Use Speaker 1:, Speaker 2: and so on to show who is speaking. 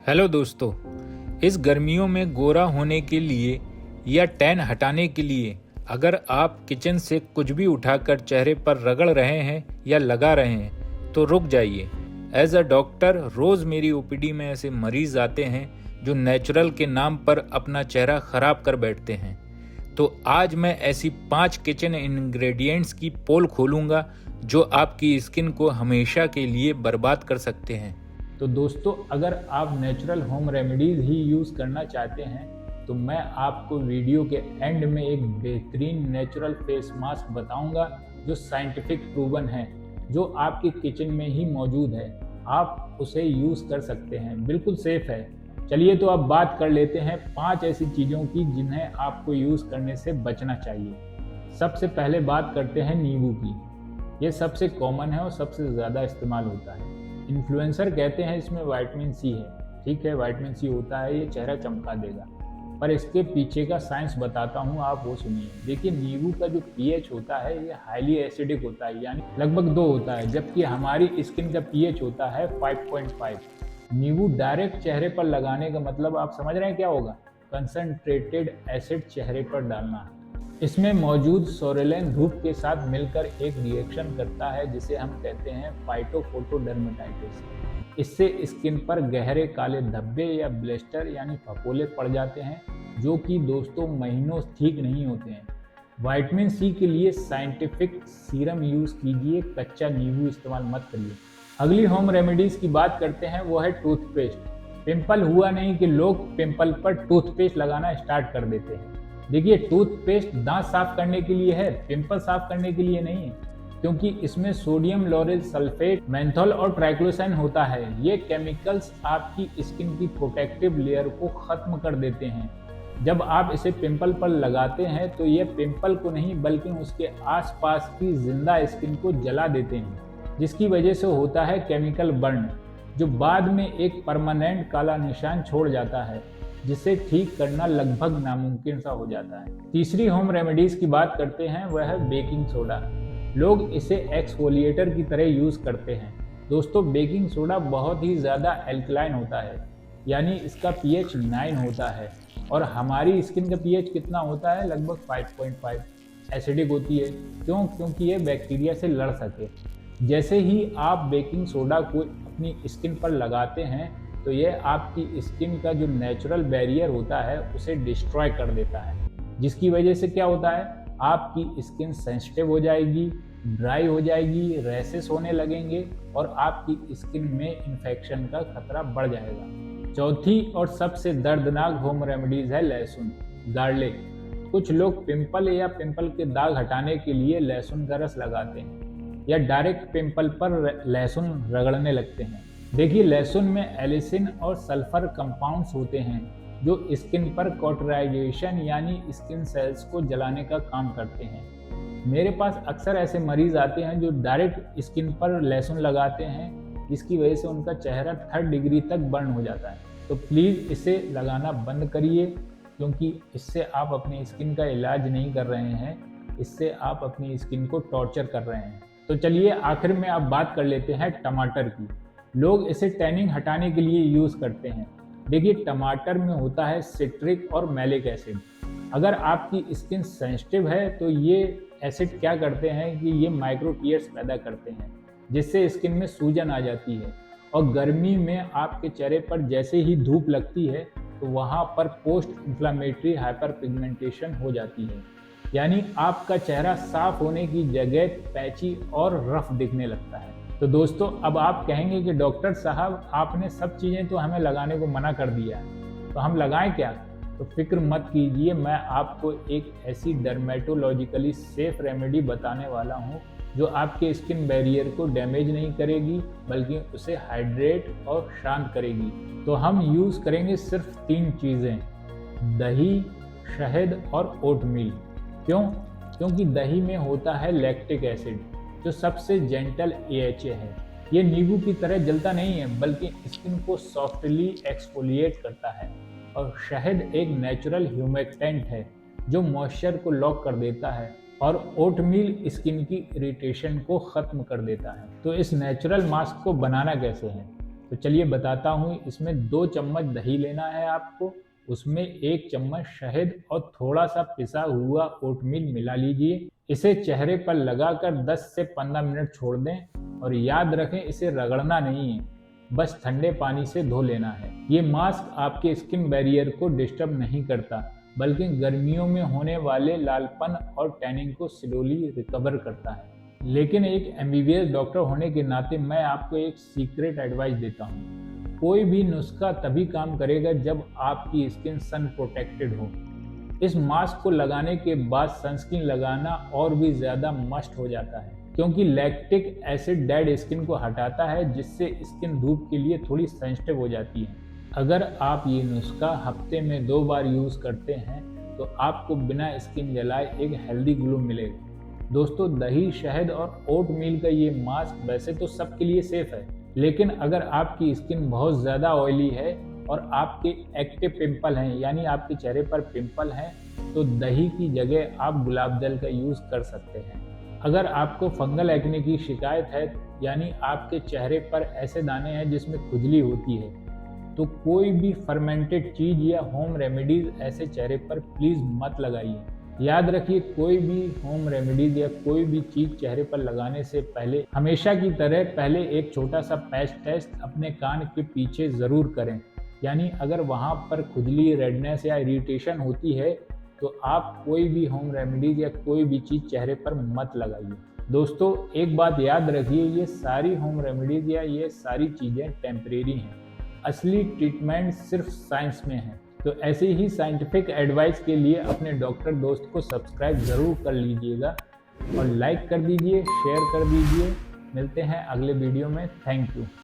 Speaker 1: Hello दोस्तों। इस गर्मियों में गोरा होने के लिए या टैन हटाने के लिए अगर आप किचन से कुछ भी उठाकर चेहरे पर रगड़ रहे हैं या लगा रहे हैं तो रुक जाइए। एज अ डॉक्टर रोज़ मेरी ओपीडी में ऐसे मरीज आते हैं जो नेचुरल के नाम पर अपना चेहरा खराब कर बैठते हैं। तो आज मैं ऐसी 5 किचन इंग्रेडिएंट्स की पोल खोलूंगा जो आपकी स्किन को हमेशा के लिए बर्बाद कर सकते हैं। तो दोस्तों, अगर आप नेचुरल होम रेमेडीज़ ही यूज़ करना चाहते हैं तो मैं आपको वीडियो के एंड में एक बेहतरीन नेचुरल फेस मास्क बताऊंगा जो साइंटिफिक प्रूवन है, जो आपकी किचन में ही मौजूद है। आप उसे यूज़ कर सकते हैं, बिल्कुल सेफ है। चलिए तो अब बात कर लेते हैं 5 ऐसी चीज़ों की जिन्हें आपको यूज़ करने से बचना चाहिए। सबसे पहले बात करते हैं नींबू की। ये सबसे कॉमन है और सबसे ज़्यादा इस्तेमाल होता है। इन्फ्लुएंसर कहते हैं इसमें विटामिन सी है। ठीक है, विटामिन सी होता है, ये चेहरा चमका देगा, पर इसके पीछे का साइंस बताता हूँ, आप वो सुनिए। देखिए, नींबू का जो पीएच होता है ये हाईली एसिडिक होता है, यानी लगभग 2 होता है, जबकि हमारी स्किन का पीएच होता है 5.5। नींबू डायरेक्ट चेहरे पर लगाने का मतलब आप समझ रहे हैं क्या होगा? कंसंट्रेटेड एसिड चेहरे पर डालना। इसमें मौजूद सोरेलिन धूप के साथ मिलकर एक रिएक्शन करता है जिसे हम कहते हैं फाइटोफोटोडर्मेटाइटिस। इससे स्किन पर गहरे काले धब्बे या ब्लिस्टर यानी फफोले पड़ जाते हैं, जो कि दोस्तों महीनों ठीक नहीं होते हैं। विटामिन सी के लिए साइंटिफिक सीरम यूज कीजिए, कच्चा नींबू इस्तेमाल मत करिए। अगली होम रेमेडीज की बात करते हैं, वो है टूथपेस्ट। पिंपल हुआ नहीं कि लोग पिंपल पर टूथपेस्ट लगाना स्टार्ट कर देते हैं। देखिए, टूथपेस्ट दांत साफ करने के लिए है, पिंपल साफ करने के लिए नहीं है, क्योंकि इसमें सोडियम लॉरेल सल्फेट, मेंथोल और ट्राइक्लोसाइन होता है। ये केमिकल्स आपकी स्किन की प्रोटेक्टिव लेयर को खत्म कर देते हैं। जब आप इसे पिंपल पर लगाते हैं तो ये पिंपल को नहीं बल्कि उसके आसपास की जिंदा स्किन को जला देते हैं, जिसकी वजह से होता है केमिकल बर्न, जो बाद में एक परमानेंट काला निशान छोड़ जाता है, जिसे ठीक करना लगभग नामुमकिन सा हो जाता है। तीसरी होम रेमेडीज की बात करते हैं, वह है बेकिंग सोडा। लोग इसे एक्सफोलिएटर की तरह यूज करते हैं। दोस्तों, बेकिंग सोडा बहुत ही ज़्यादा एल्कलाइन होता है, यानी इसका पीएच 9 होता है, और हमारी स्किन का पीएच कितना होता है? लगभग 5.5। एसिडिक होती है। क्यों? क्योंकि ये बैक्टीरिया से लड़ सके। जैसे ही आप बेकिंग सोडा को अपनी स्किन पर लगाते हैं तो ये आपकी स्किन का जो नेचुरल बैरियर होता है उसे डिस्ट्रॉय कर देता है, जिसकी वजह से क्या होता है? आपकी स्किन सेंसिटिव हो जाएगी, ड्राई हो जाएगी, रैशेस होने लगेंगे और आपकी स्किन में इन्फेक्शन का खतरा बढ़ जाएगा। चौथी और सबसे दर्दनाक होम रेमेडीज है लहसुन, गार्लिक। कुछ लोग पिंपल या पिंपल के दाग हटाने के लिए लहसुन का रस लगाते हैं या डायरेक्ट पिंपल पर लहसुन रगड़ने लगते हैं। देखिए, लहसुन में एलिसिन और सल्फर कंपाउंड्स होते हैं जो स्किन पर कॉटराइजेशन यानी स्किन सेल्स को जलाने का काम करते हैं। मेरे पास अक्सर ऐसे मरीज आते हैं जो डायरेक्ट स्किन पर लहसुन लगाते हैं, जिसकी वजह से उनका चेहरा 3rd डिग्री तक बर्न हो जाता है। तो प्लीज़ इसे लगाना बंद करिए, क्योंकि इससे आप अपनी स्किन का इलाज नहीं कर रहे हैं, इससे आप अपनी स्किन को टॉर्चर कर रहे हैं। तो चलिए आखिर में अब बात कर लेते हैं टमाटर की। लोग इसे टैनिंग हटाने के लिए यूज़ करते हैं। देखिए, टमाटर में होता है सिट्रिक और मैलिक एसिड। अगर आपकी स्किन सेंसिटिव है तो ये एसिड क्या करते हैं कि ये माइक्रो टीयर्स पैदा करते हैं, जिससे स्किन में सूजन आ जाती है, और गर्मी में आपके चेहरे पर जैसे ही धूप लगती है तो वहाँ पर पोस्ट इन्फ्लामेटरी हाइपर पिगमेंटेशन हो जाती है, यानी आपका चेहरा साफ होने की जगह पैची और रफ दिखने लगता है। तो दोस्तों, अब आप कहेंगे कि डॉक्टर साहब आपने सब चीज़ें तो हमें लगाने को मना कर दिया है, तो हम लगाएं क्या? तो फिक्र मत कीजिए, मैं आपको एक ऐसी डर्मेटोलॉजिकली सेफ रेमेडी बताने वाला हूँ जो आपके स्किन बैरियर को डैमेज नहीं करेगी बल्कि उसे हाइड्रेट और शांत करेगी। तो हम यूज़ करेंगे सिर्फ 3 चीज़ें, दही, शहद और ओटमील। क्यों? क्योंकि दही में होता है लैक्टिक एसिड, जो सबसे जेंटल AHA है। ये नींबू की तरह जलता नहीं है बल्कि स्किन को सॉफ्टली एक्सफोलिएट करता है, और शहद एक नेचुरल ह्यूमेक्टेंट है जो मॉइस्चर को लॉक कर देता है, और ओटमील स्किन की इरिटेशन को ख़त्म कर देता है। तो इस नेचुरल मास्क को बनाना कैसे है? तो चलिए बताता हूँ। इसमें 2 चम्मच दही लेना है आपको, उसमें 1 चम्मच शहद और थोड़ा सा पिसा हुआ ओटमील मिला लीजिए। इसे चेहरे पर लगाकर 10 से 15 मिनट छोड़ दें और याद रखें इसे रगड़ना नहीं है, बस ठंडे पानी से धो लेना है। ये मास्क आपके स्किन बैरियर को डिस्टर्ब नहीं करता, बल्कि गर्मियों में होने वाले लालपन और टैनिंग को स्लोली रिकवर करता है। लेकिन एक एमबीबीएस डॉक्टर होने के नाते मैं आपको एक सीक्रेट एडवाइस देता हूँ। कोई भी नुस्खा तभी काम करेगा जब आपकी स्किन सन प्रोटेक्टेड हो। इस मास्क को लगाने के बाद सनस्क्रीन लगाना और भी ज़्यादा मस्ट हो जाता है, क्योंकि लैक्टिक एसिड डेड स्किन को हटाता है, जिससे स्किन धूप के लिए थोड़ी सेंसिटिव हो जाती है। अगर आप ये नुस्खा हफ्ते में 2 बार यूज़ करते हैं तो आपको बिना स्किन जलाए एक हेल्दी ग्लो मिलेगा। दोस्तों, दही, शहद और ओट मील का ये मास्क वैसे तो सबके लिए सेफ है, लेकिन अगर आपकी स्किन बहुत ज़्यादा ऑयली है और आपके एक्टिव पिंपल हैं, यानी आपके चेहरे पर पिंपल हैं, तो दही की जगह आप गुलाब जल का यूज़ कर सकते हैं। अगर आपको फंगल एक्ने की शिकायत है, यानी आपके चेहरे पर ऐसे दाने हैं जिसमें खुजली होती है, तो कोई भी फर्मेंटेड चीज़ या होम रेमेडीज़ ऐसे चेहरे पर प्लीज़ मत लगाइए। याद रखिए, कोई भी होम रेमेडीज या कोई भी चीज़ चेहरे पर लगाने से पहले हमेशा की तरह पहले एक छोटा सा पैच टेस्ट अपने कान के पीछे ज़रूर करें। यानी अगर वहाँ पर खुजली, रेडनेस या इरिटेशन होती है तो आप कोई भी होम रेमेडीज या कोई भी चीज़ चेहरे पर मत लगाइए। दोस्तों, एक बात याद रखिए, ये सारी होम रेमेडीज या ये सारी चीज़ें टेम्परेरी हैं। असली ट्रीटमेंट सिर्फ साइंस में है। तो ऐसे ही साइंटिफिक एडवाइस के लिए अपने डॉक्टर दोस्त को सब्सक्राइब ज़रूर कर लीजिएगा और लाइक कर दीजिए, शेयर कर दीजिए। मिलते हैं अगले वीडियो में। Thank you.